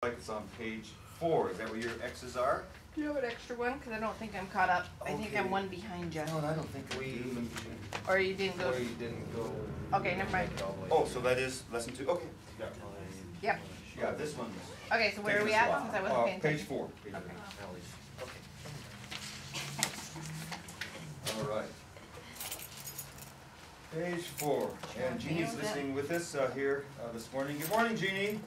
Like it's on page 4. Is that where your X's are? Do you have an extra one? Because I don't think I'm caught up. I think I'm one behind you. No, I don't think we. Or you didn't go. Or you didn't go. Okay, never mind. Oh, so that is lesson 2. Okay. Yep. Yeah, this one. Okay, so where are we at? Since I wasn't paying attention. Page 4. Okay. All right. Page 4. And Jeannie's listening with us here this morning. Good morning, Jeannie.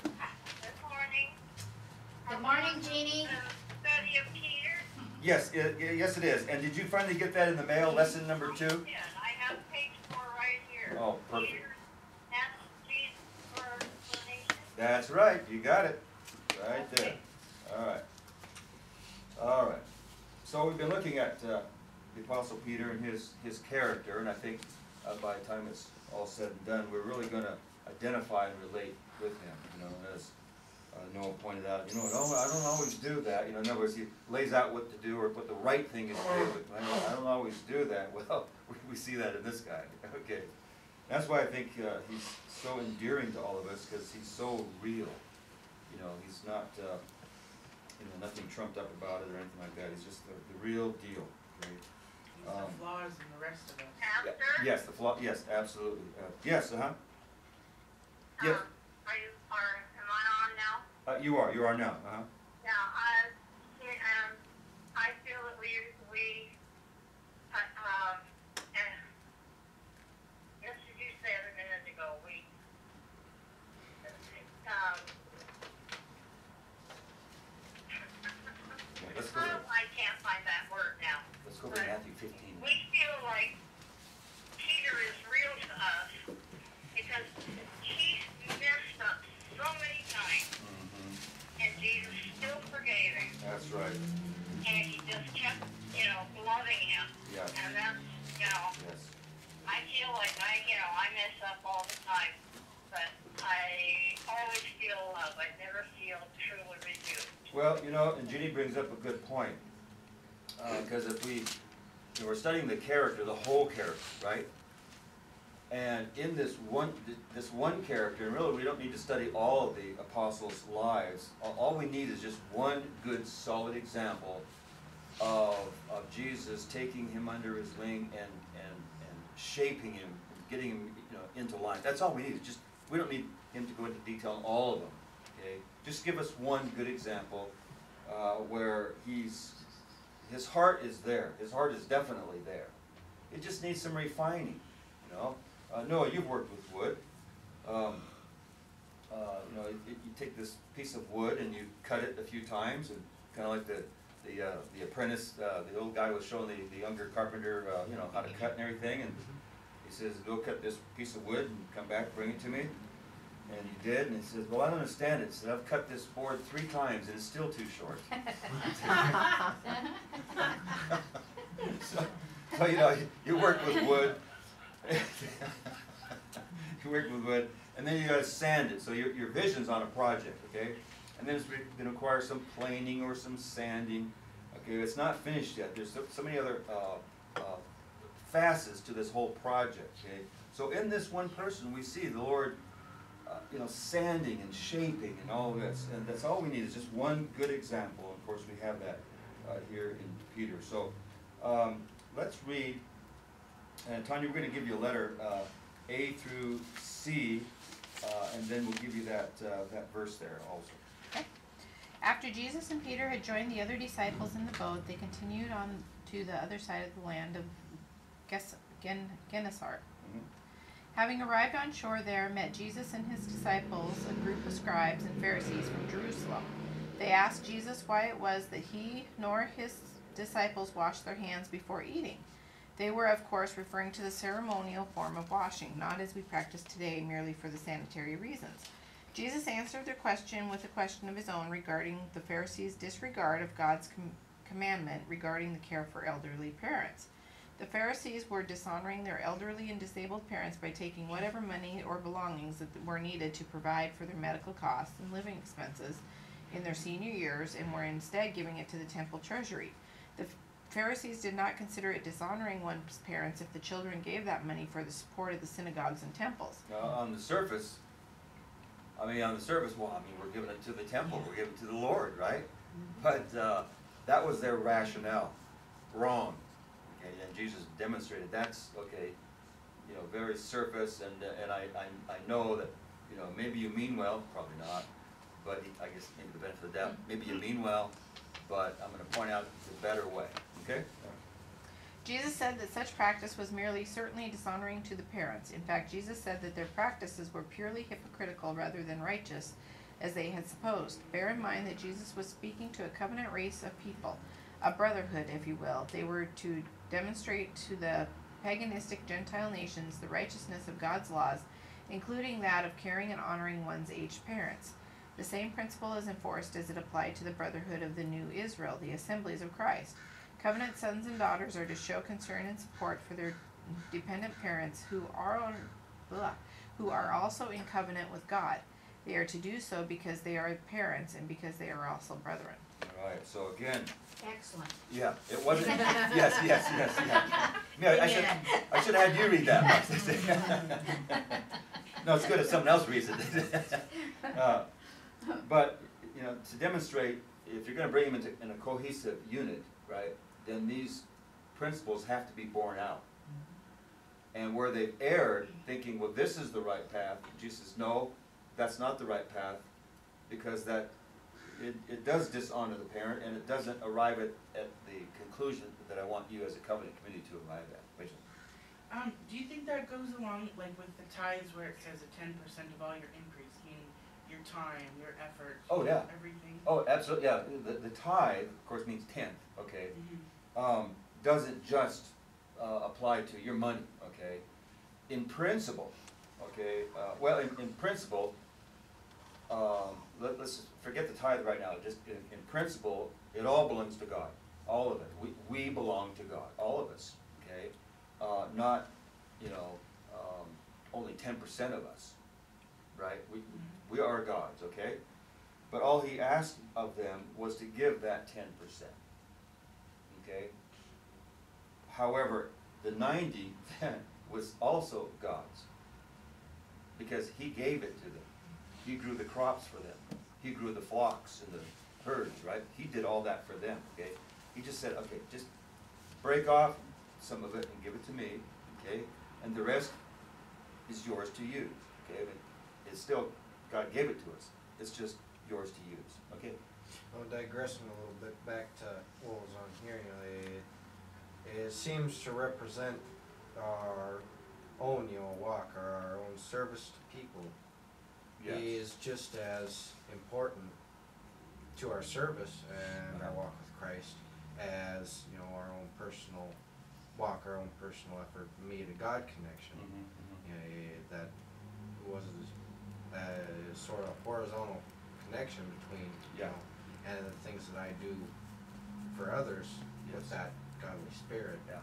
Good morning, Jeannie. Study of Peter? Yes, yes it is. And did you finally get that in the mail, lesson number 2? Yeah, I have page 4 right here. Oh, perfect. Peter asked Jesus for explanation. That's right. You got it. Right there. All right. All right. So we've been looking at the Apostle Peter and his character, and I think by the time it's all said and done, we're really going to identify and relate with him. You know, as Noah pointed out, you know, I don't always do that. You know, in other words, he lays out what to do or what the right thing is to do, but I don't always do that. Well, we see that in this guy. Okay. That's why I think he's so endearing to all of us, because he's so real. You know, he's not, you know, nothing trumped up about it or anything like that. He's just the real deal. Okay? He's the flaws in the rest of us. Pastor? Yes, the flaw. Yes, absolutely. Yes, Yes. Am I on now? You are now. Yeah, I feel that we just as you said a minute ago, Let's go. I can't find that word now. Let's go to Matthew 15. We feel like Peter is real to us because he's messed up so many times, and Jesus still forgave him. That's right. And he just kept, loving him. Yeah. And that's, Yes. I feel like I mess up all the time, but I always feel love. I never feel truly rebuked. Well, and Jeannie brings up a good point, because if we're studying the character, the whole character, right? And in this one character, and really we don't need to study all of the apostles' lives. All we need is just one good, solid example of Jesus taking him under his wing and shaping him, getting him into line. That's all we need. We don't need him to go into detail on all of them. Okay, just give us one good example where his heart is there. His heart is definitely there. It just needs some refining. Noah, you've worked with wood. You take this piece of wood and you cut it a few times, and kind of like the apprentice, the old guy was showing the younger carpenter, how to cut and everything, and he says, "Go cut this piece of wood and come back, bring it to me." And he did, and he says, "Well, I don't understand it." He said, "I've cut this board 3 times and it's still too short." So you work with wood. You work with wood, and then you got to sand it. So your vision's on a project, okay? And then it's going to require some planing or some sanding. Okay, it's not finished yet. There's so many other facets to this whole project. Okay, so in this one person, we see the Lord, sanding and shaping and all of this, and that's all we need is just one good example. Of course, we have that here in Peter. So let's read. And Tanya, we're going to give you a letter A through C, and then we'll give you that verse there also. Okay. After Jesus and Peter had joined the other disciples in the boat, they continued on to the other side of the land of Gennesaret. Having arrived on shore there, met Jesus and his disciples, a group of scribes and Pharisees from Jerusalem. They asked Jesus why it was that he nor his disciples washed their hands before eating. They were, of course, referring to the ceremonial form of washing, not as we practice today, merely for the sanitary reasons. Jesus answered their question with a question of his own regarding the Pharisees' disregard of God's commandment regarding the care for elderly parents. The Pharisees were dishonoring their elderly and disabled parents by taking whatever money or belongings that were needed to provide for their medical costs and living expenses in their senior years, and were instead giving it to the temple treasury. The Pharisees did not consider it dishonoring one's parents if the children gave that money for the support of the synagogues and temples. On the surface, I mean, on the surface, well, I mean, we're giving it to the temple, we're giving it to the Lord, right? But that was their rationale. Wrong. Okay, and Jesus demonstrated that's, okay, you know, very surface, and I know that, you know, maybe you mean well, probably not, but I guess maybe the benefit of the doubt, maybe you mean well, but I'm going to point out the better way, okay? Jesus said that such practice was merely certainly dishonoring to the parents. In fact, Jesus said that their practices were purely hypocritical rather than righteous, as they had supposed. Bear in mind that Jesus was speaking to a covenant race of people, a brotherhood, if you will. They were to demonstrate to the paganistic Gentile nations the righteousness of God's laws, including that of caring and honoring one's aged parents. The same principle is enforced as it applied to the brotherhood of the new Israel, the assemblies of Christ. Covenant sons and daughters are to show concern and support for their dependent parents who are also in covenant with God. They are to do so because they are parents and because they are also brethren. All right, so again, Excellent. yeah, it wasn't, yes. Yeah, I should have had you read that. No, it's good if someone else reads it. But, you know, to demonstrate, if you're going to bring them in a cohesive unit, right, then these principles have to be borne out. And where they've erred, thinking, well, this is the right path, Jesus says, no, that's not the right path, because that it does dishonor the parent, and it doesn't arrive at the conclusion that I want you as a covenant community to arrive at. Rachel? Do you think that goes along like with the tithes where it says a 10% of all your increase, meaning your time, your effort, Oh, yeah. everything? Oh, absolutely, yeah. The tithe, of course, means tenth, okay? Doesn't just apply to your money, okay? In principle, okay, well, in principle, let's forget the tithe right now. Just in principle, it all belongs to God, all of it. We belong to God, all of us, okay? Not, you know, only 10% of us, right? We are God's, okay? But all he asked of them was to give that 10%, okay? However, the 90 then was also God's, because he gave it to them. He grew the crops for them. He grew the flocks and the herds, right? He did all that for them, okay? He just said, okay, just break off some of it and give it to me, okay? And the rest is yours to use, okay? But it's still, God gave it to us. It's just yours to use, okay? Well, digressing a little bit back to what was on here, you know, it seems to represent our own, you know, walk, or our own service to people. Yes. Is just as important to our service and our walk with Christ as, you know, our own personal walk, our own personal effort, me to God connection. You know, that was a sort of horizontal connection between, you know, and the things that I do for others with that godly spirit. Yeah.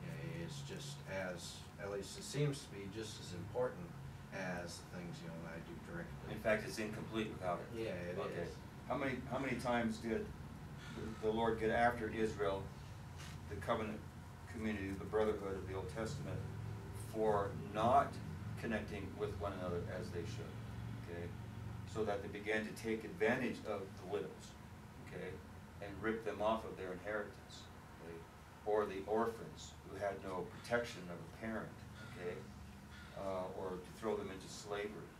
You know, it's just as, at least it seems to be just as important as the things, you know, that I do directly. In fact, it's incomplete without it. Yeah, it Okay. is. How many times did the Lord get after Israel, the covenant community, the brotherhood of the Old Testament, for not connecting with one another as they should, okay? So that they began to take advantage of the widows, okay, and rip them off of their inheritance, okay? Or the orphans who had no protection of a parent, okay? Or to throw them into slavery.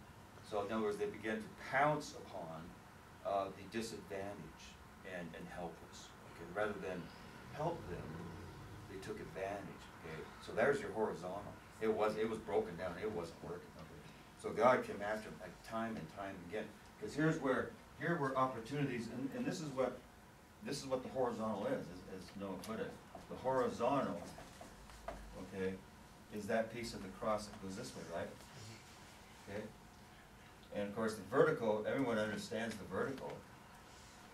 So in other words, they began to pounce upon the disadvantaged and helpless, okay? Rather than help them, they took advantage, okay? So there's your horizontal. It was broken down. It wasn't working. Okay? So God came after them time and time again. Because here were opportunities, and this is what the horizontal is, as Noah put it. The horizontal, okay, is that piece of the cross that goes this way, right? Okay? And of course the vertical, everyone understands the vertical,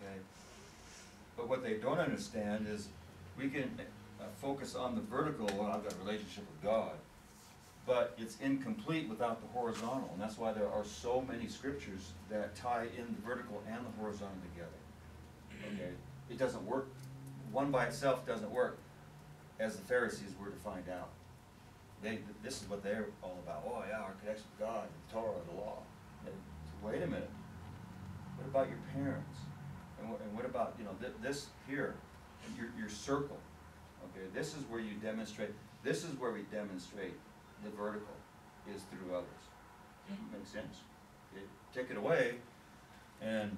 okay? But what they don't understand is we can focus on the vertical, well, I've got a relationship with God, but it's incomplete without the horizontal, and that's why there are so many scriptures that tie in the vertical and the horizontal together, okay? It doesn't work, one by itself doesn't work, as the Pharisees were to find out. This is what they're all about. Oh yeah, our connection with God, the Torah, the law. wait a minute, what about your parents? And what about, this here, your circle? Okay, this is where you demonstrate, this is where we demonstrate the vertical, is through others. Makes sense? Okay, take it away, and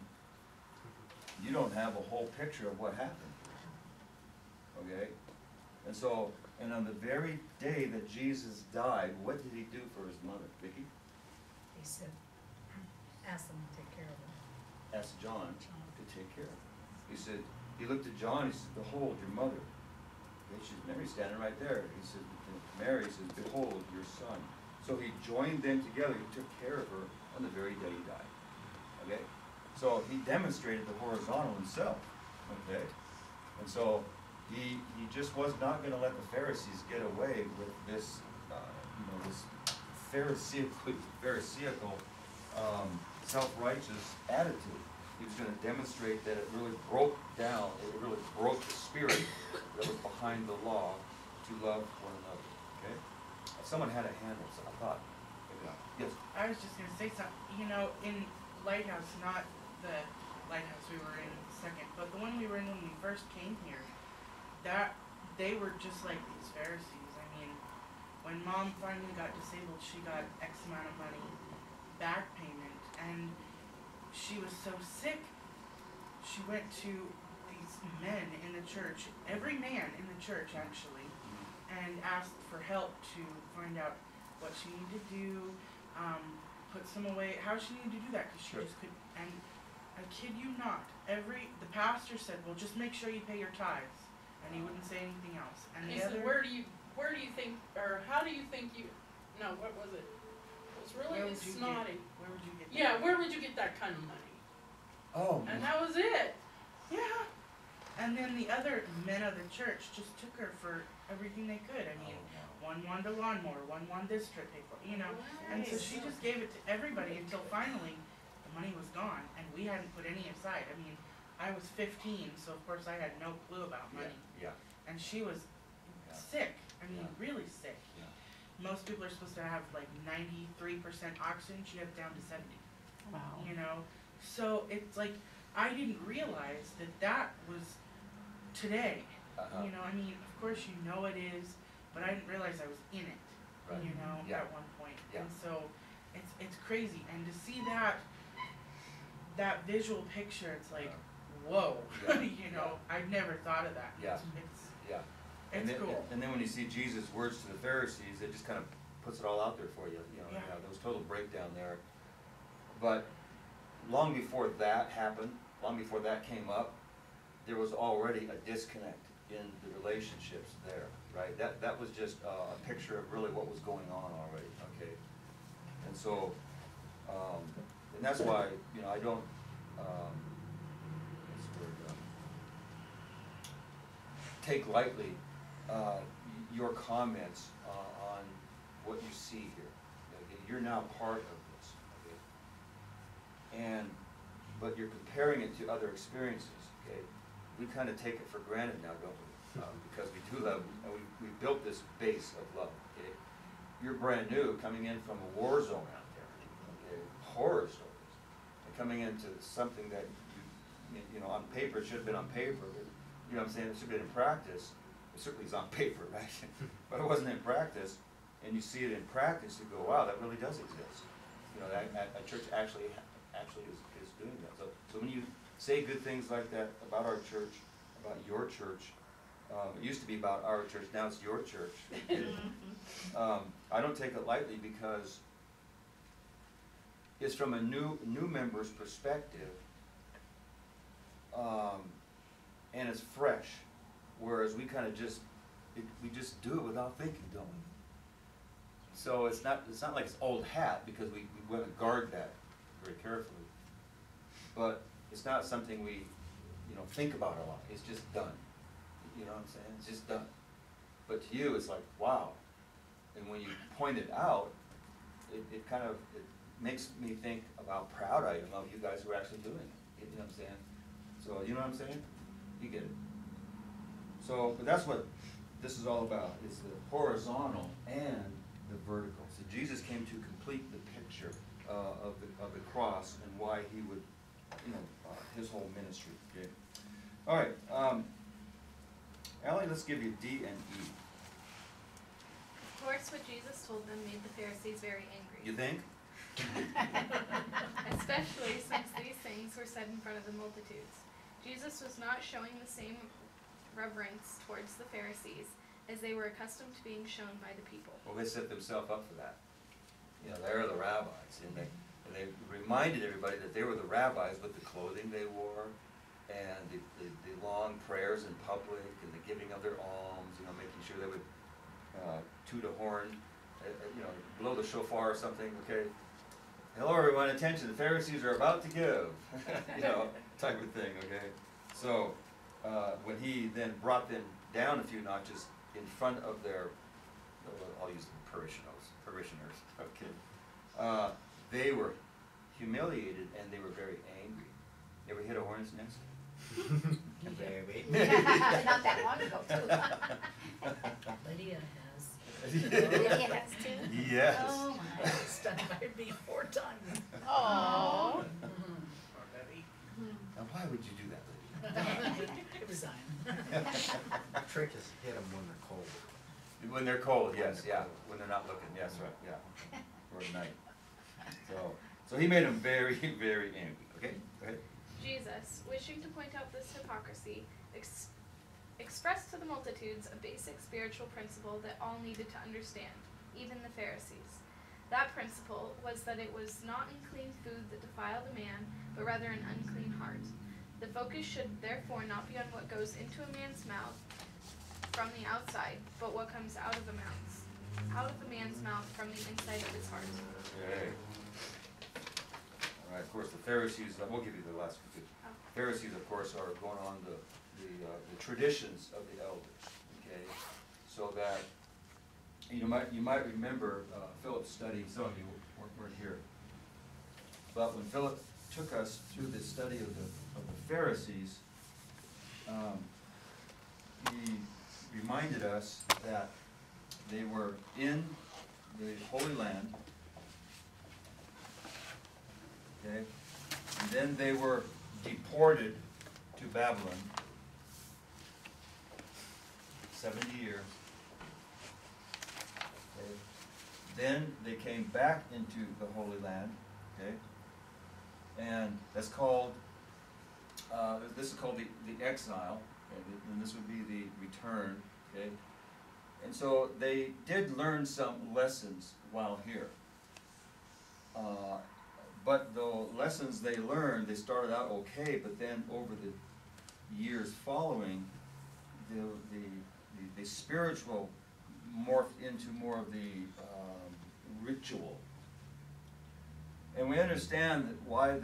you don't have a whole picture of what happened. Okay? And so, and on the very day that Jesus died, what did he do for his mother? Vicky? He said, ask them to take care of him. Asked John to take care of him. He said, he looked at John, he said, behold, your mother. Okay, she's Mary standing right there. He said, Mary says, behold, your son. So he joined them together, he took care of her on the very day he died. Okay? So he demonstrated the horizontal himself. Okay? And so he just was not going to let the Pharisees get away with this, this Pharisaical, self-righteous attitude. He was going to demonstrate that it really broke down, it really broke the spirit that was behind the law to love one another. Okay? Someone had a hand up, so I thought, yes. I was just gonna say something, in Lighthouse, not the Lighthouse we were in second, but the one we were in when we first came here, that, they were just like these Pharisees. I mean, when Mom finally got disabled, she got X amount of money, back payment, and she was so sick, she went to these men in the church, every man in the church actually, and asked for help to find out what she needed to do, put some away, how she needed to do that, because she just could, and I kid you not, the pastor said, well, just make sure you pay your tithes, and he wouldn't say anything else, and He the said, other. where do you think, or how do you think what was it? It was really Where would you snotty. Where would you get that? Yeah, where would you get that kind of money? Oh. And that was it. Yeah. And then the other men of the church just took her for everything they could. I mean, one wanted a lawnmower, one wanted this trip paid for, And so she just gave it to everybody until finally the money was gone and we hadn't put any aside. I mean, I was 15, so of course I had no clue about money. Yeah. And she was sick. I mean, really sick. Yeah. Most people are supposed to have like 93% oxygen. She had it down to 70. Wow. So it's like, I didn't realize that was today. Uh-huh. I mean, of course it is, but I didn't realize I was in it, Right. Yeah. at one point. Yeah. And so it's crazy. And to see that visual picture, it's like, whoa, Yeah. I've never thought of that. Yeah. Yeah. It's cool. And then when you see Jesus' words to the Pharisees, it just kind of puts it all out there for you. Yeah. There was total breakdown there. But long before that happened, long before that came up, there was already a disconnect in the relationships there, right? That was just a picture of really what was going on already, okay? And so, and that's why, I don't, take lightly your comments on what you see here. Okay? You're now part of this, okay? But you're comparing it to other experiences, okay? We kind of take it for granted now, don't we? Because we do love, and we built this base of love, okay? You're brand new, coming in from a war zone out there, okay? Horror stories, and coming into something that on paper, it should have been on paper, but, what I'm saying, it should have been in practice. It certainly is on paper, right? But it wasn't in practice, and you see it in practice, you go, wow, that really does exist. That a church actually is doing that. So when you say good things like that about our church, about your church, it used to be about our church, now it's your church. I don't take it lightly because it's from a new member's perspective, and it's fresh, whereas we kind of we just do it without thinking, don't we? So it's not like it's old hat, because we want to guard that very carefully. But it's not something we think about a lot. It's just done. You know what I'm saying? It's just done. But to you, it's like, wow. And when you point it out, it kind of makes me think of how proud I am of you guys who are actually doing it. You know what I'm saying? So you know what I'm saying? You get it. So, but that's what this is all about. It's the horizontal and the vertical. So Jesus came to complete the picture of the cross and why he would, his whole ministry. Okay. All right, Allie, let's give you D and E. Of course, what Jesus told them made the Pharisees very angry. You think? Especially since these things were said in front of the multitudes. Jesus was not showing the same reverence towards the Pharisees as they were accustomed to being shown by the people. Well, they set themselves up for that. They're the rabbis, and they reminded everybody that they were the rabbis with the clothing they wore, and the long prayers in public, and the giving of their alms, making sure they would toot a horn, blow the shofar or something, okay? Hello everyone, attention, the Pharisees are about to give, type of thing, okay? So, when he then brought them down a few notches in front of their, I'll use them parishioners, okay? They were humiliated and they were very angry. You ever hit a hornet's nest? Baby. Not that long ago, too. Lydia has. Lydia has too? Yes. Oh my, it's done by me 4 times. Oh. Poor Debbie. Now why would you do that, lady? It was on. The trick is hit them when they're cold. When they're cold, yes, yeah. When they're not looking, yes, right, yeah. Or at night. So he made them very, very angry. Okay, go ahead. Jesus, wishing to point out this hypocrisy, expressed to the multitudes a basic spiritual principle that all needed to understand, even the Pharisees. That principle was that it was not unclean food that defiled a man, but rather an unclean heart. The focus should therefore not be on what goes into a man's mouth from the outside, but what comes out of the man's mouth from the inside of his heart. Okay. All right, of course, the Pharisees, we'll give you the last few. Oh. Pharisees, of course, are going on the traditions of the elders, okay? So that, you might remember Philip's study, some of you weren't here. But when Philip took us through the study of the Pharisees, he reminded us that they were in the Holy Land, okay? And then they were deported to Babylon, 70 years. Okay? Then they came back into the Holy Land, okay? And that's called, this is called the exile, okay? And this would be the return, okay? And so they did learn some lessons while here. But the lessons they learned, they started out okay, but then over the years following, the spiritual morphed into more of the ritual. And we understand that why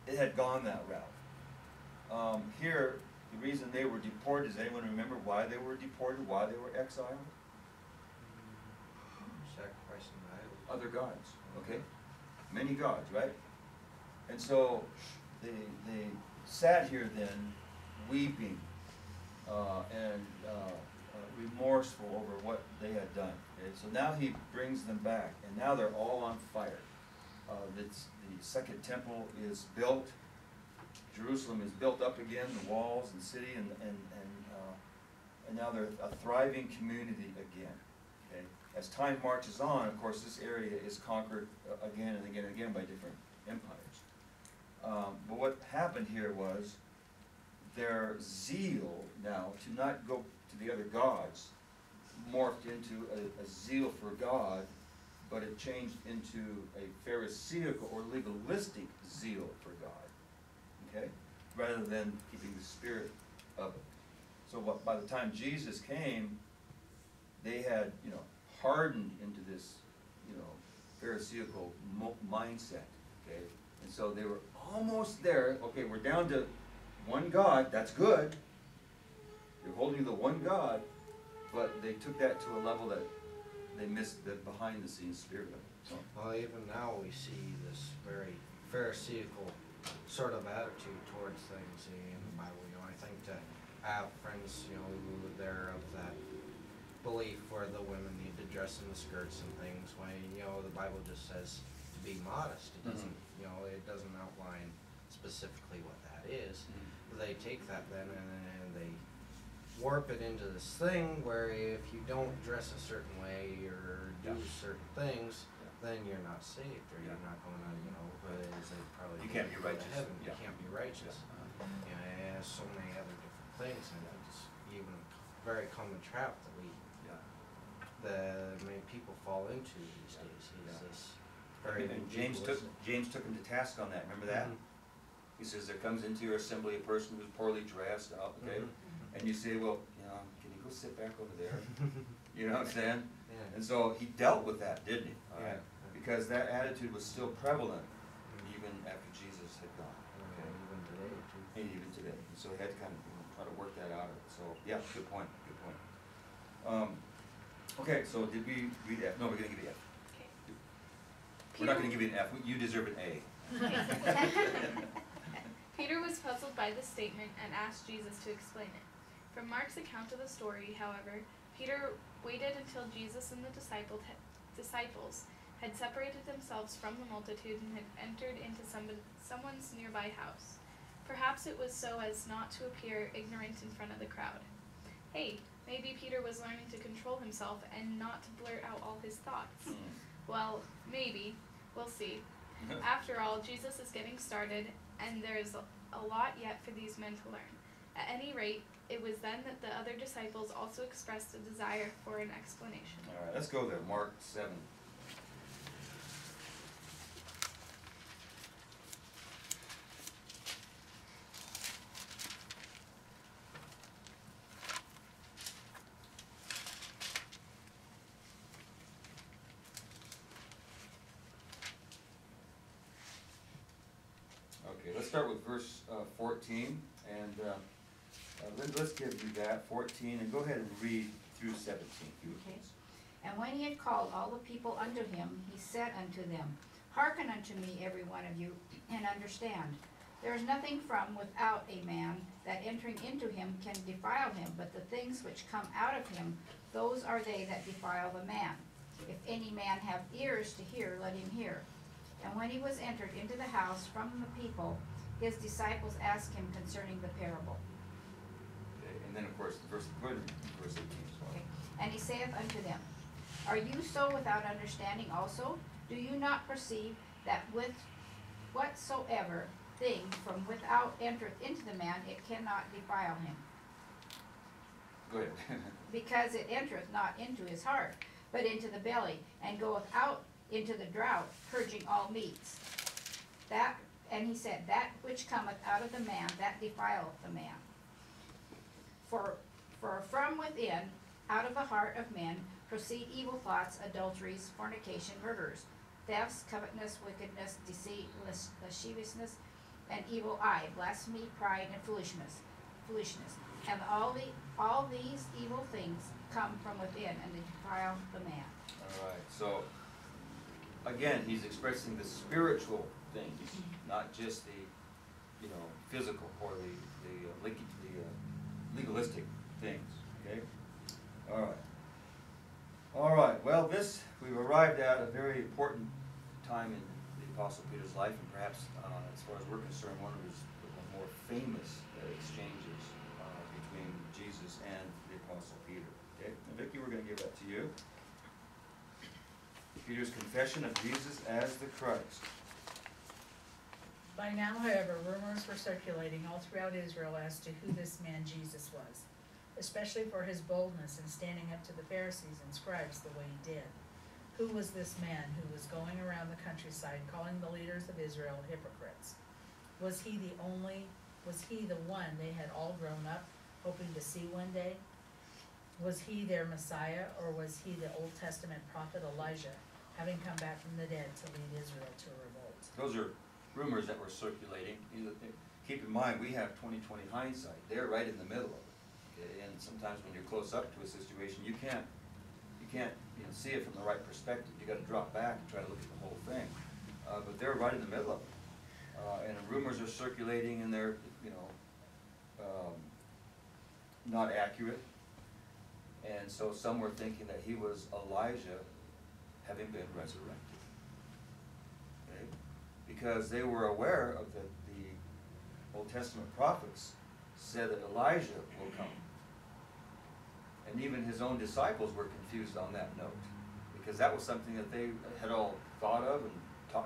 it had gone that route. Here, the reason they were deported, does anyone remember why they were deported, why they were exiled? Sacrificing idols. Other gods, okay? Many gods, right? And so they sat here then weeping and remorseful over what they had done. Okay? So now he brings them back, and now they're all on fire. The second temple is built. Jerusalem is built up again, the walls and city, and now they're a thriving community again. Okay? As time marches on, of course, this area is conquered again and again and again by different empires. But what happened here was their zeal now to not go to the other gods morphed into a zeal for God, but it changed into a pharisaical or legalistic zeal for God, okay, rather than keeping the spirit of it. So by the time Jesus came, they had, hardened into this, pharisaical mindset, okay, and so they were almost there. Okay, we're down to one God. That's good. You're holding the one God, but they took that to a level that they missed the behind-the-scenes spirit of it. So. Well, even now we see this very pharisaical sort of attitude towards things in the Bible. I think to have friends, who are there of that belief where the women need to dress in the skirts and things, when, the Bible just says be modest. It doesn't, you know, it doesn't outline specifically what that is. They take that then and they warp it into this thing where if you don't dress a certain way or do certain things, then you're not saved, or you're not going to, you know, as they probably You can't be go to righteous. heaven. Yeah. You can't be righteous. You know, it has so many other different things, and it's even a very common trap that many people fall into these days. Is this very And James took him to task on that. Remember that? He says there comes into your assembly a person who's poorly dressed, okay, and you say, well, you know, can you go sit back over there? You know what I'm saying? Yeah. And so he dealt with that, didn't he? All Yeah. right. Because that attitude was still prevalent even after Jesus had gone. Okay. Even today too. And even today. And so he had to kind of try to work that out of it. So yeah, good point. Good point. Okay, so did we read F? No, we're gonna give you F. Okay. We're not gonna give you an F. You deserve an A. Peter was puzzled by this statement and asked Jesus to explain it. From Mark's account of the story, however, Peter waited until Jesus and the disciples had separated themselves from the multitude and had entered into someone's nearby house. Perhaps it was so as not to appear ignorant in front of the crowd. Hey, maybe Peter was learning to control himself and not to blurt out all his thoughts. Well, maybe. We'll see. After all, Jesus is getting started, and there's a lot yet for these men to learn. At any rate, it was then that the other disciples also expressed a desire for an explanation. All right, let's go there. Mark 7. Okay, let's start with verse 14, and let's give you that, 14, and go ahead and read through 17, if you would, Okay. please. And when he had called all the people unto him, he said unto them, Hearken unto me, every one of you, and understand. There is nothing from without a man that entering into him can defile him, but the things which come out of him, those are they that defile the man. If any man have ears to hear, let him hear. And when he was entered into the house from the people, his disciples asked him concerning the parable. Okay, and then, of course, verse 18 as well. Okay. And he saith unto them, Are you so without understanding also? Do you not perceive that with whatsoever thing from without entereth into the man, it cannot defile him? Go ahead. Because it entereth not into his heart, but into the belly, and goeth out into the drought, purging all meats. And he said, That which cometh out of the man, that defileth the man. For from within, out of the heart of men, proceed evil thoughts, adulteries, fornication, murders, thefts, covetousness, wickedness, deceit, lasciviousness, and evil eye, blasphemy, pride, and foolishness. And all these evil things come from within, and they defile the man. All right, so, again, he's expressing the spiritual things, not just the, physical or the legalistic things, okay? All right, well, we've arrived at a very important time in the Apostle Peter's life, and perhaps, as far as we're concerned, one of his more famous exchanges between Jesus and the Apostle Peter, okay? And Vicki, we're going to give that to you. Peter's confession of Jesus as the Christ. By now, however, rumors were circulating all throughout Israel as to who this man Jesus was, especially for his boldness in standing up to the Pharisees and scribes the way he did. Who was this man who was going around the countryside calling the leaders of Israel hypocrites? Was he the one they had all grown up hoping to see one day? Was he their Messiah, or was he the Old Testament prophet Elijah, having come back from the dead to lead Israel to a revolt? Those are rumors that were circulating. Keep in mind, we have 20/20 hindsight. They're right in the middle of it. Okay? And sometimes when you're close up to a situation, you can't see it from the right perspective. You got to drop back and try to look at the whole thing. But they're right in the middle of it. And rumors are circulating, and they're not accurate. And so some were thinking that he was Elijah having been resurrected. because they were aware of the Old Testament prophets said that Elijah will come. And even his own disciples were confused on that note, because that was something that they had all thought of and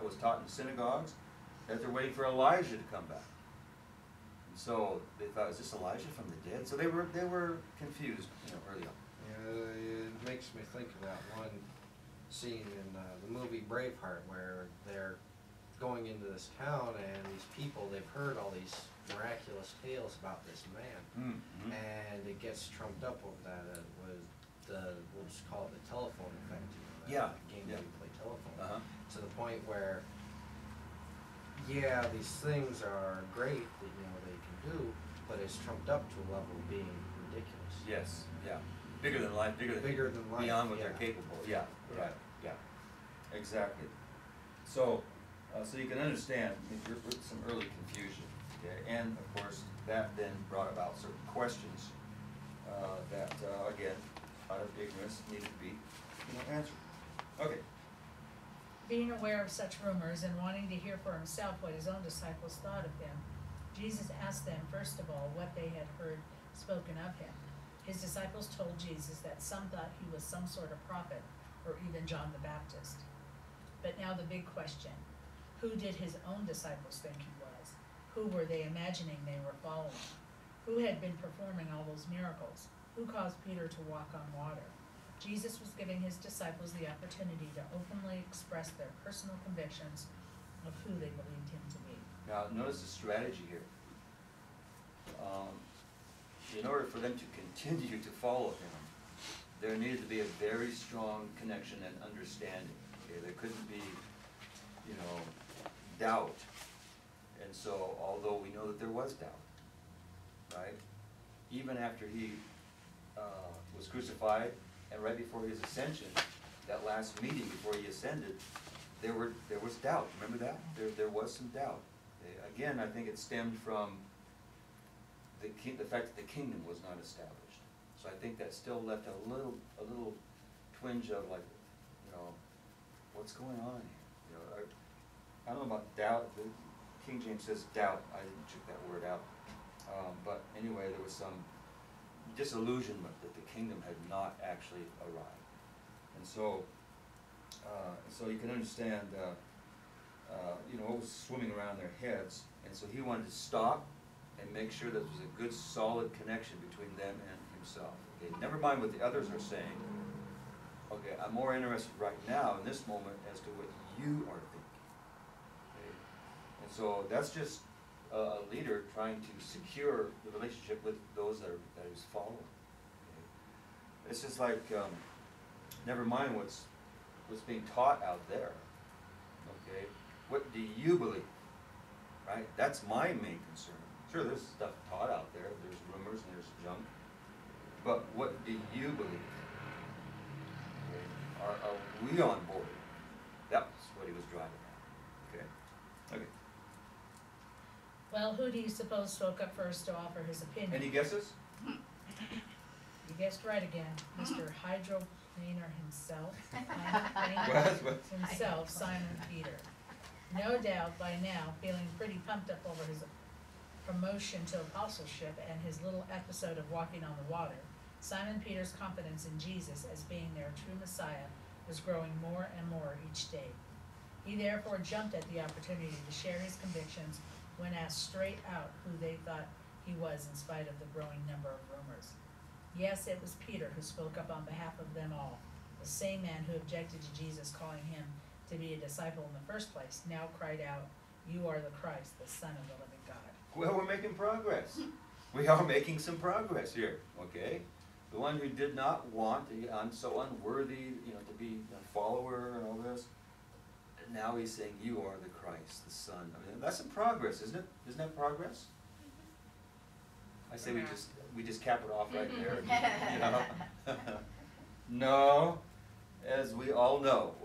was taught in synagogues, that they're waiting for Elijah to come back. And so they thought, is this Elijah from the dead? So they were confused, early on. Yeah, it makes me think of that one scene in the movie Braveheart, where they're going into this town and these people, they've heard all these miraculous tales about this man, Mm-hmm. and it gets trumped up with that. It was we'll just call it the telephone effect. Yeah, that game yeah. where you play telephone. Uh-huh. To the point where, yeah, these things are great that they can do, but it's trumped up to a level of being ridiculous. Yes, yeah. Bigger than life, bigger than life, beyond what yeah. they're capable. Yeah, Right. right, yeah. Exactly. So, so you can understand some early confusion, okay? And of course, that then brought about certain questions that, again, out of ignorance, needed to be, answered. Okay. Being aware of such rumors and wanting to hear for himself what his own disciples thought of him, Jesus asked them, first of all, what they had heard spoken of him. His disciples told Jesus that some thought he was some sort of prophet, or even John the Baptist. But now the big question, who did his own disciples think he was? Who were they imagining they were following? Who had been performing all those miracles? Who caused Peter to walk on water? Jesus was giving his disciples the opportunity to openly express their personal convictions of who they believed him to be. Now, notice the strategy here. In order for them to continue to follow him, there needed to be a very strong connection and understanding. Okay? There couldn't be, doubt. And so, although we know that there was doubt, right? Even after he was crucified and right before his ascension, that last meeting before he ascended, there was doubt. Remember that? There was some doubt. Again, I think it stemmed from the fact that the kingdom was not established. So I think that still left a little twinge of like, what's going on here? I don't know about doubt. The King James says doubt. I didn't check that word out. But anyway, there was some disillusionment that the kingdom had not actually arrived. And so, you can understand, what was swimming around their heads. And so he wanted to stop and make sure that there was a good, solid connection between them and himself. Okay, never mind what the others are saying. Okay, I'm more interested right now in this moment as to what you are thinking. Okay? And so that's just a leader trying to secure the relationship with those that he's following. Okay? It's just like, never mind what's being taught out there. Okay, what do you believe? Right? That's my main concern. Sure, there's stuff taught out there. There's rumors and there's junk. But what do you believe? Okay. Are we on board? That's what he was driving at. Okay. Okay. Well, who do you suppose spoke up first to offer his opinion? Any guesses? You guessed right again, Mr. Hydroplaner himself. What? Himself, Simon Peter. No doubt by now, feeling pretty pumped up over his promotion to apostleship and his little episode of walking on the water, Simon Peter's confidence in Jesus as being their true Messiah was growing more and more each day. He therefore jumped at the opportunity to share his convictions when asked straight out who they thought he was in spite of the growing number of rumors. Yes, it was Peter who spoke up on behalf of them all. The same man who objected to Jesus calling him to be a disciple in the first place now cried out, "You are the Christ, the Son of the living God." Well, we're making progress. We are making some progress here, okay? The one who did not want, I'm so unworthy, to be a follower and all this, now he's saying, you are the Christ, the Son. I mean, that's some progress, isn't it? Isn't that progress? I say we just cap it off right there. No, as we all know,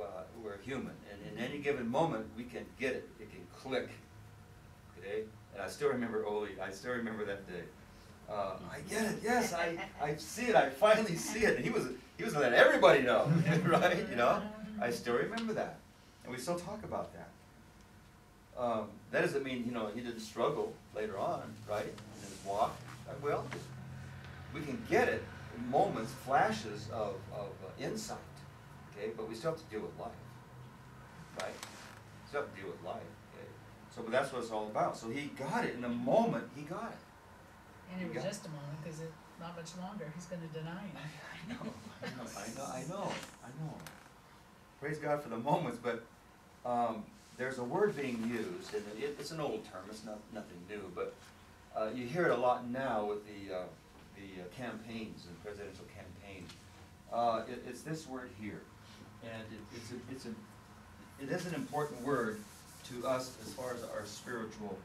we're human, and in any given moment we can get it. It can click. Okay, and I still remember Oli. I still remember that day. I get it. Yes, I see it. I finally see it. And he was letting everybody know, right? I still remember that, and we still talk about that. That doesn't mean, you know, he didn't struggle later on, right, in his walk. Well, we can get it in moments, flashes of insight, okay, but we still have to deal with life, right? Still have to deal with life, okay? So, but that's what it's all about. So he got it in the moment. He got it. And it You was got just a moment, because not much longer, he's gonna deny him. I know. Praise God for the moments, but there's a word being used, and it's an old term. It's nothing new, but you hear it a lot now with the campaigns and presidential campaigns. It's this word here, and it is an important word to us as far as our spiritual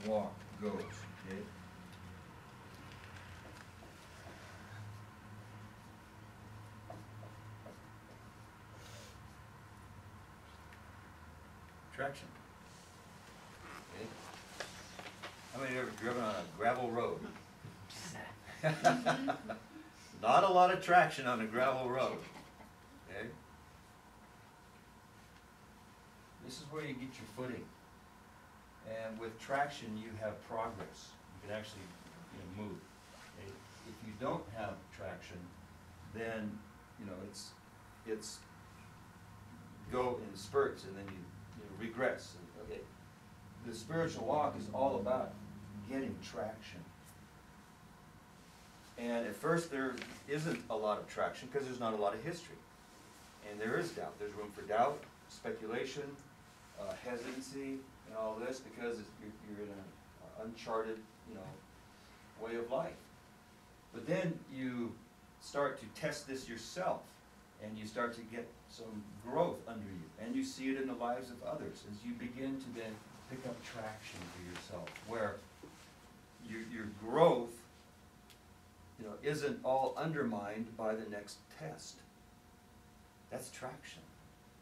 walk goes. Okay. Traction. Okay. How many have ever driven on a gravel road? Not a lot of traction on a gravel road. Okay. This is where you get your footing. And with traction, you have progress. You can actually, you know, move. Okay. If you don't have traction, then, you know, it's go in spurts, and then you regress. Okay. The spiritual walk is all about getting traction. And at first there isn't a lot of traction because there's not a lot of history. And there is doubt. There's room for doubt, speculation, hesitancy, and all this because you're in an uncharted, you know, way of life. But then you start to test this yourself, and you start to get some growth under you, and you see it in the lives of others as you begin to then pick up traction for yourself, where your growth, you know, isn't all undermined by the next test. That's traction,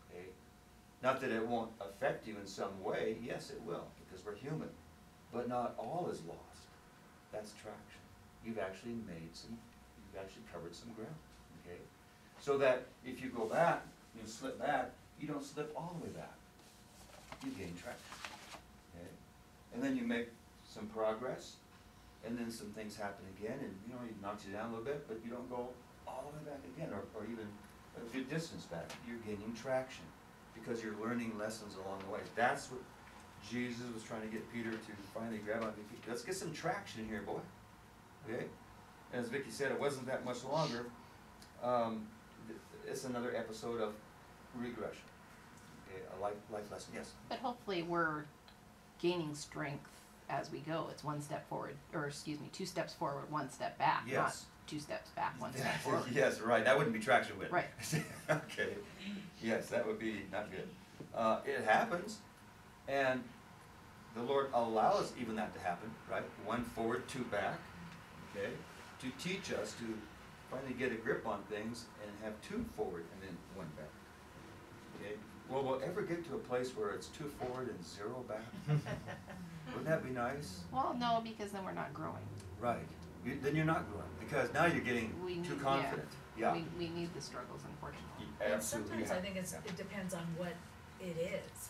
okay? Not that it won't affect you in some way. Yes, it will, because we're human. But not all is lost. That's traction. You've actually covered some ground, okay? So that if you go back, you slip back, you don't slip all the way back. You gain traction, okay? And then you make some progress, and then some things happen again, and you know, it knocks you down a little bit, but you don't go all the way back again, or even a good distance back. You're gaining traction because you're learning lessons along the way. That's what Jesus was trying to get Peter to finally grab on. Let's get some traction here, boy. Okay? And as Vicki said, it wasn't that much longer. It's another episode of regression. Okay, a life lesson. Yes? But hopefully we're gaining strength as we go. It's one step forward, or excuse me, 2 steps forward, 1 step back, Yes. not 2 steps back, 1 step forward. Yes, right. That wouldn't be traction, would it? Right. Okay. Yes, that would be not good. It happens, and the Lord allows even that to happen, right? 1 forward, 2 back, okay? To teach us to finally get a grip on things and have 2 forward and then 1 back, okay? Well, we'll ever get to a place where it's 2 forward and 0 back? Wouldn't that be nice? Well, no, because then we're not growing. Right. Then you're not growing, because now you're getting too confident. Yeah. We need the struggles, unfortunately. And Absolutely. sometimes I think it depends on what it is.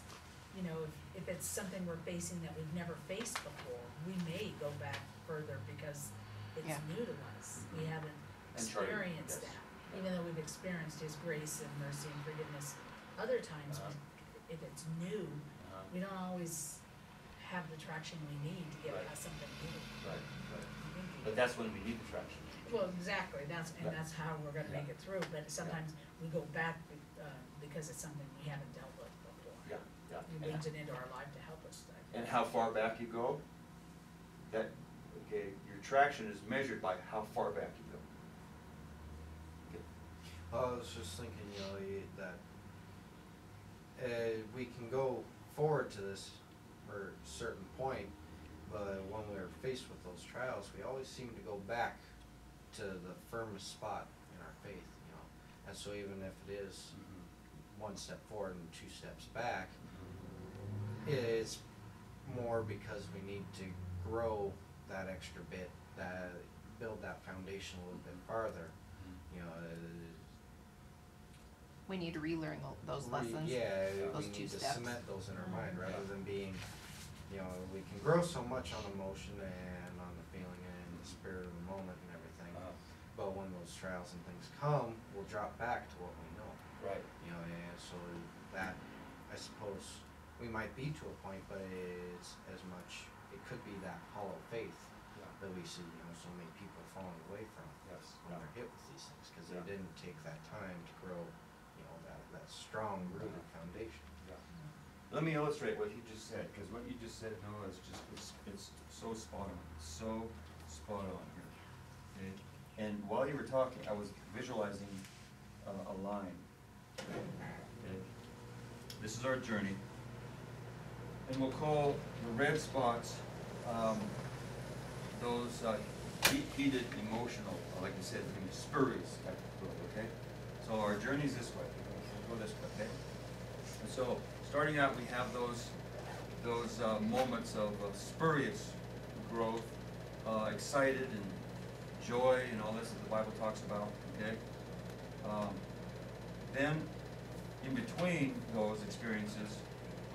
You know, if it's something we're facing that we've never faced before, we may go back further because it's Yeah. new to us. We haven't Uncharted, experienced yes. that, even though we've experienced His grace and mercy and forgiveness. Other times, if it's new, we don't always have the traction we need to get Right. past something new. Right, right. But that's when we need the traction. Well, exactly, that's Right. how we're gonna make it through, but sometimes we go back because it's something we haven't dealt with before. Yeah, yeah. He brings it into our life to help us. And how far back you go, your traction is measured by how far back you go. Okay. I was just thinking, you know, that we can go forward to this or a certain point, but when we're faced with those trials, we always seem to go back to the firmest spot in our faith, you know. And so even if it is 1 step forward and 2 steps back, it's more because we need to grow that extra bit, that build that foundation a little bit farther, you know. we need to relearn those lessons. Yeah, those we two need to steps. cement those in our mind rather than being, we can grow so much on emotion and on the feeling and the spirit of the moment and everything. But when those trials and things come, we'll drop back to what we know. Right. And so that, I suppose, we might be to a point, but it's as much, it could be that hollow faith that we see, so many people falling away from when they're hit with these things, because they didn't take that time to grow, that strong rooted foundation. Let me illustrate what he just said, because what you just said, Noah, is just, it's so spot on, so spot on here. Okay? And while you were talking, I was visualizing a line. Okay? This is our journey, and we'll call the red spots those heated, emotional, like you said, spurious type of growth. Okay, so our journey's this way. We'll go this way. Okay, and so starting out, we have those moments of spurious growth, excited and joy and all this that the Bible talks about. Okay, then in between those experiences,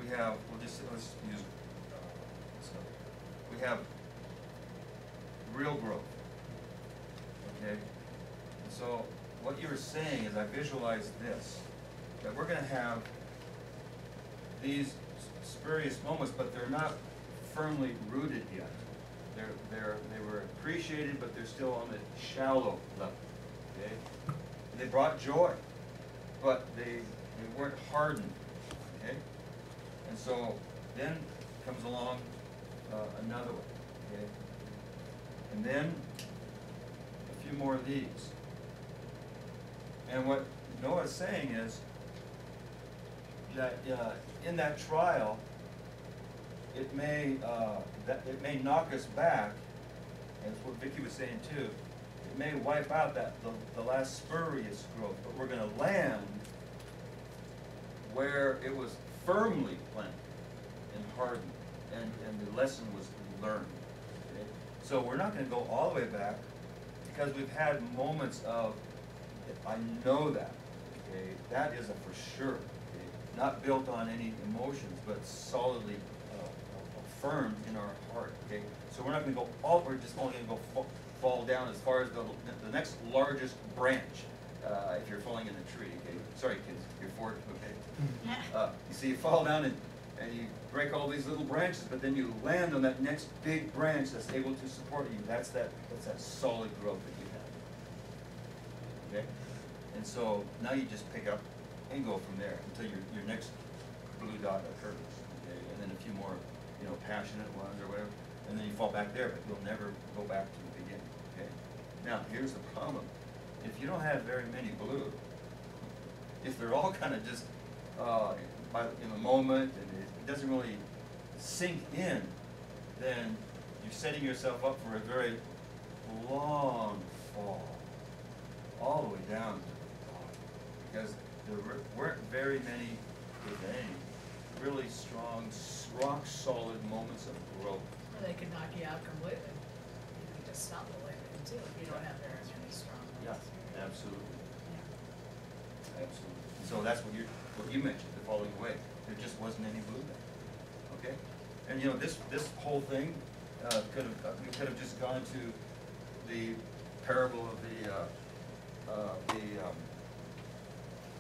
we have, let's use, we have real growth. Okay, and so what you're saying is, I visualize this, that we're going to have these spurious moments, but they're not firmly rooted yet. They were appreciated, but they're still on the shallow level. Okay, and they brought joy, but they weren't hardened. Okay, and so then comes along another one. Okay, and then a few more of these. And what Noah's saying is that in that trial, it may knock us back, and it's what Vicki was saying too. It may wipe out the last spurious growth, but we're going to land where it was firmly planted and hardened, and the lesson was learned. Okay? So we're not going to go all the way back, because we've had moments of, I know that. Okay? That is a for sure. Okay? Not built on any emotions, but solidly affirmed in our heart. Okay? So we're not going to go all, we're just only going to go fall down as far as the next largest branch, if you're falling in a tree. Okay? Sorry kids, you're 4, okay? You see, you fall down and you break all these little branches, but then you land on that next big branch that's able to support you. That's that solid growth that you have. Okay? And so now you just pick up and go from there until your next blue dot occurs. Okay? And then a few more, passionate ones or whatever, and then you fall back there, but you'll never go back to the beginning. Okay? Now here's the problem: if you don't have very many blue, if they're all kind of just in the moment and it doesn't really sink in, then you're setting yourself up for a very long fall, all the way down to the bottom, because there weren't very many, if any, really strong, rock-solid moments of growth. Or they could knock you out completely. You can just stumble into it if you don't have very many strong ones. Yeah, absolutely. Absolutely. So that's what you mentioned, the falling away. There just wasn't any blue there. Okay? And this whole thing we could have just gone to the parable of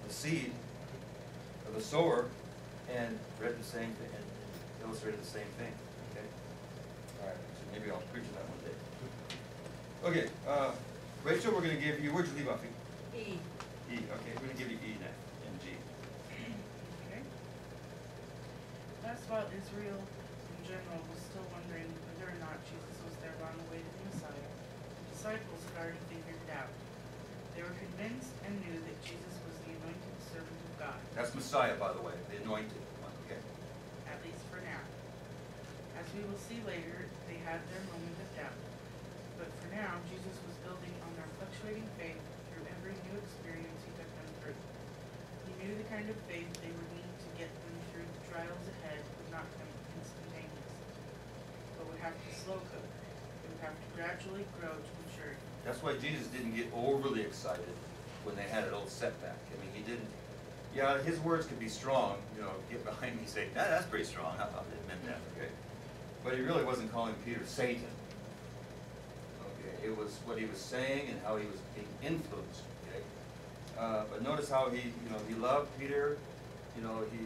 the seed of the sower and read the same thing and illustrated the same thing. Okay? All right. So maybe I'll preach that one day. Okay. Rachel, we're going to give you. Where'd you leave off? E. E. Okay. We're going to give you E now and G. Okay. That's while Israel in general was still wondering whether or not Jesus was their on the way to the Messiah, the disciples had already figured it out. They were convinced and knew that Jesus was the anointed servant of God. That's Messiah, by the way, the anointed one. Okay. At least for now. As we will see later, they had their moment of doubt. But for now, Jesus was building on their fluctuating faith through every new experience he took them through. He knew the kind of faith they would need to get them through the trials ahead would not come instantaneously, but would have to slow cook. It would have to gradually grow to maturity. That's why Jesus didn't get overly excited when they had a little setback. I mean, he didn't Yeah, his words could be strong, you know, get behind me and say, that's pretty strong, I'll admit that, okay? But he really wasn't calling Peter Satan. Okay, it was what he was saying and how he was being influenced, okay? But notice how he, you know, he loved Peter, you know, he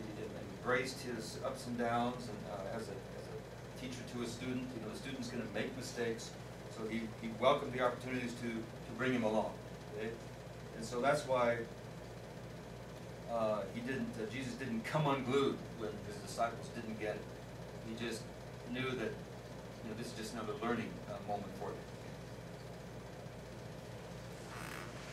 embraced his ups and downs, and as a teacher to a student, you know, the student's gonna make mistakes, so he welcomed the opportunities to bring him along, okay? And so that's why Jesus didn't come unglued when his disciples didn't get it. He just knew that, you know, this is just another learning moment for them.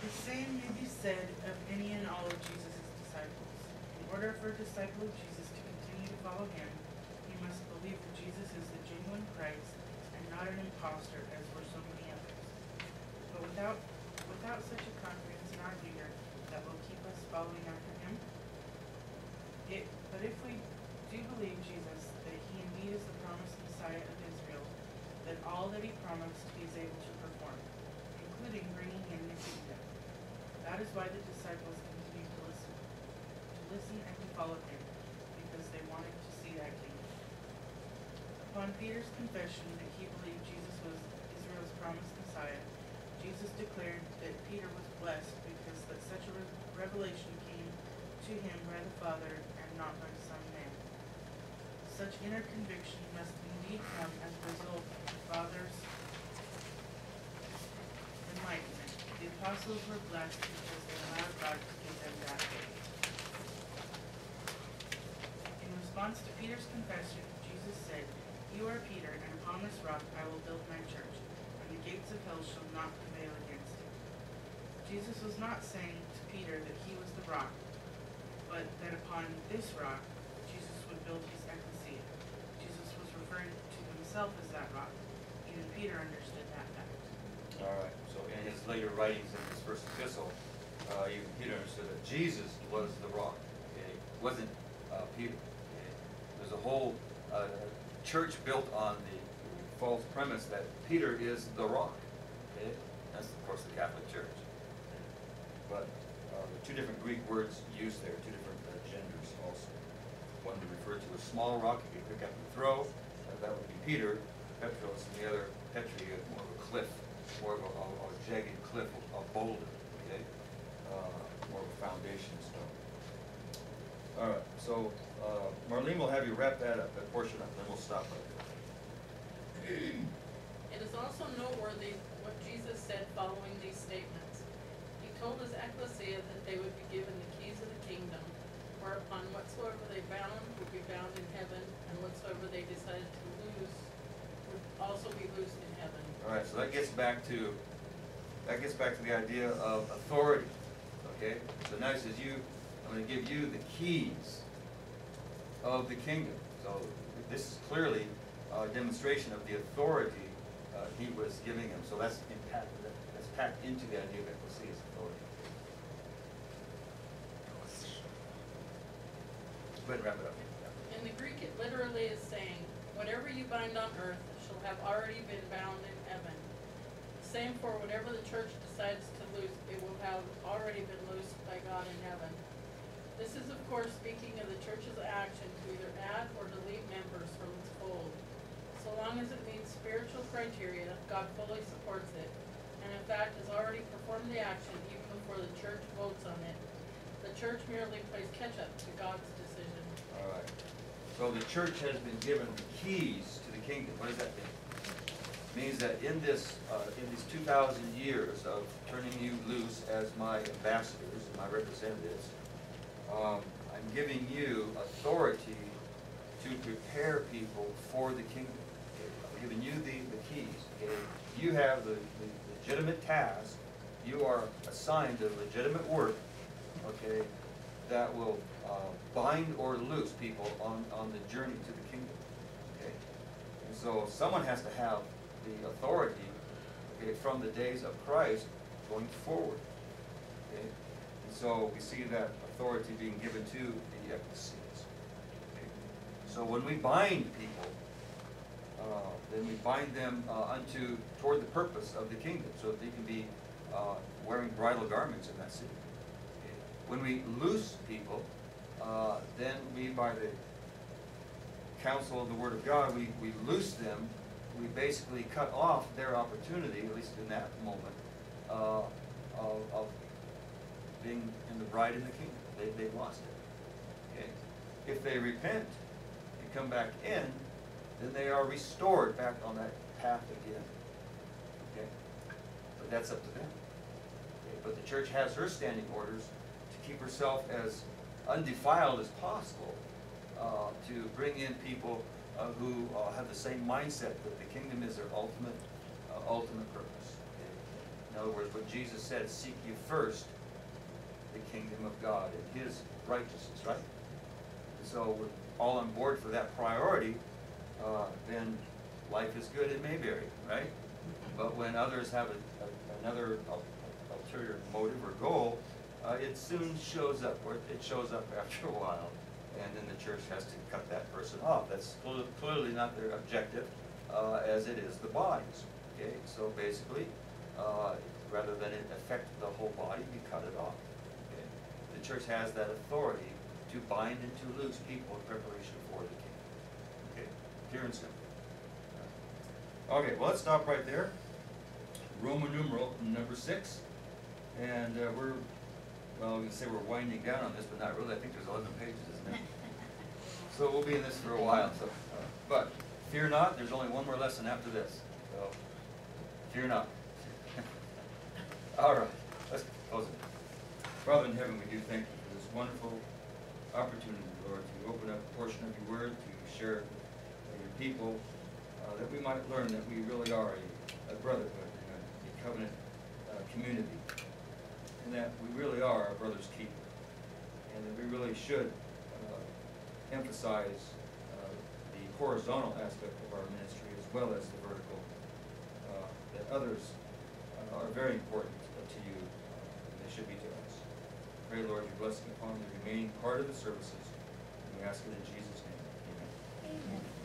The same may be said of any and all of Jesus' disciples. In order for a disciple of Jesus to continue to follow him, he must believe that Jesus is the genuine Christ and not an impostor as were so many others. But without such a confidence in our leader that will keep us following after him, but if we do believe Jesus, that he indeed is the promised Messiah of Israel, then all that he promised he is able to perform, including bringing in the kingdom. That is why the disciples continued to listen and to follow him, because they wanted to see that kingdom. Upon Peter's confession that he believed Jesus was Israel's promised Messiah, Jesus declared that Peter was blessed because that such a revelation came to him by the Father and not by some man. Such inner conviction must indeed come as a result of the Father's enlightenment. The apostles were blessed because they allowed God to give them that faith. In response to Peter's confession, Jesus said, "You are Peter, and upon this rock I will build my church, and the gates of hell shall not prevail against it." Jesus was not saying to Peter that he was the rock, but that upon this rock, Jesus would build his ecclesia. Jesus was referring to himself as that rock. Even Peter understood that fact. All right, so in his later writings in his first epistle, even Peter understood that Jesus was the rock, okay? It wasn't Peter. Okay? There's a whole church built on the false premise that Peter is the rock, okay? That's, of course, the Catholic Church. Okay? But there are two different Greek words used there, two different genders also. One would refer to a small rock you can pick up and throw, that would be Peter, Petros, and the other, Petri, more of a cliff, more of a jagged cliff, a boulder, okay? More of a foundation stone. All right, so Marlene will have you wrap that up, that portion up, then we'll stop right there. It is also noteworthy what Jesus said following these statements. He told his ecclesia that they would be given the keys of the kingdom, whereupon whatsoever they bound would be bound in heaven, and whatsoever they decided to loose would also be loosed in heaven. All right, so that gets back to the idea of authority, okay? So now he says, I'm going to give you the keys of the kingdom. So this is clearly a demonstration of the authority he was giving him. So that's packed into the idea of ecclesia's authority. Go ahead and wrap it up. In the Greek, it literally is saying, whatever you bind on earth shall have already been bound in heaven. Same for whatever the church decides to loose, it will have already been loosed by God in heaven. This is, of course, speaking of the church's action to either add or delete members from its fold. So long as it meets spiritual criteria, God fully supports it, and in fact has already performed the action even before the church votes on it. The church merely plays catch-up to God's decision. All right. So the church has been given the keys to the kingdom. What does that mean? It means that in these 2,000 years of turning you loose as my ambassadors, my representatives, I'm giving you authority to prepare people for the kingdom. Okay? I'm giving you the keys. Okay? You have the legitimate task. You are assigned a legitimate work, okay, that will bind or loose people on the journey to the kingdom. Okay? And so someone has to have the authority, okay, from the days of Christ going forward. Okay? And so we see that authority being given to the ecclesias. Okay? So when we bind people, then we bind them toward the purpose of the kingdom, so that they can be wearing bridal garments in that city. Okay? when we loose people, then we, by the counsel of the Word of God, we loose them. We basically cut off their opportunity, at least in that moment, of being in the bride in the kingdom. They've lost it. Okay? If they repent and come back in, then they are restored back on that path again. Okay? But that's up to them. Okay? But the church has her standing orders to keep herself as undefiled as possible, to bring in people who have the same mindset that the kingdom is their ultimate purpose. Okay? In other words, what Jesus said, seek ye first the kingdom of God and His righteousness, right? And so we're all on board for that priority, then life is good in Mayberry, right? But when others have another ulterior motive or goal, it soon shows up, or it shows up after a while, and then the church has to cut that person off. That's clearly not their objective, as it is the body's. Okay, so basically, rather than it affect the whole body, we cut it off. Okay? The church has that authority to bind and to loose people in preparation for the kingdom. Okay, pure and simple. Okay, well, let's stop right there. Roman numeral number 6, and well, we can say we're winding down on this, but not really. I think there's 11 pages, isn't there? So we'll be in this for a while. So, but fear not. There's only one more lesson after this. So fear not. All right. Let's close it. Father in heaven, we do thank you for this wonderful opportunity, Lord, to open up a portion of your word, to share with your people, that we might learn that we really are a brotherhood and a covenant community, and that we really are our brother's keeper, and that we really should emphasize the horizontal aspect of our ministry as well as the vertical, that others are very important to you, and they should be to us. Pray, Lord, your blessing upon the remaining part of the services, and we ask it in Jesus' name. Amen. Amen.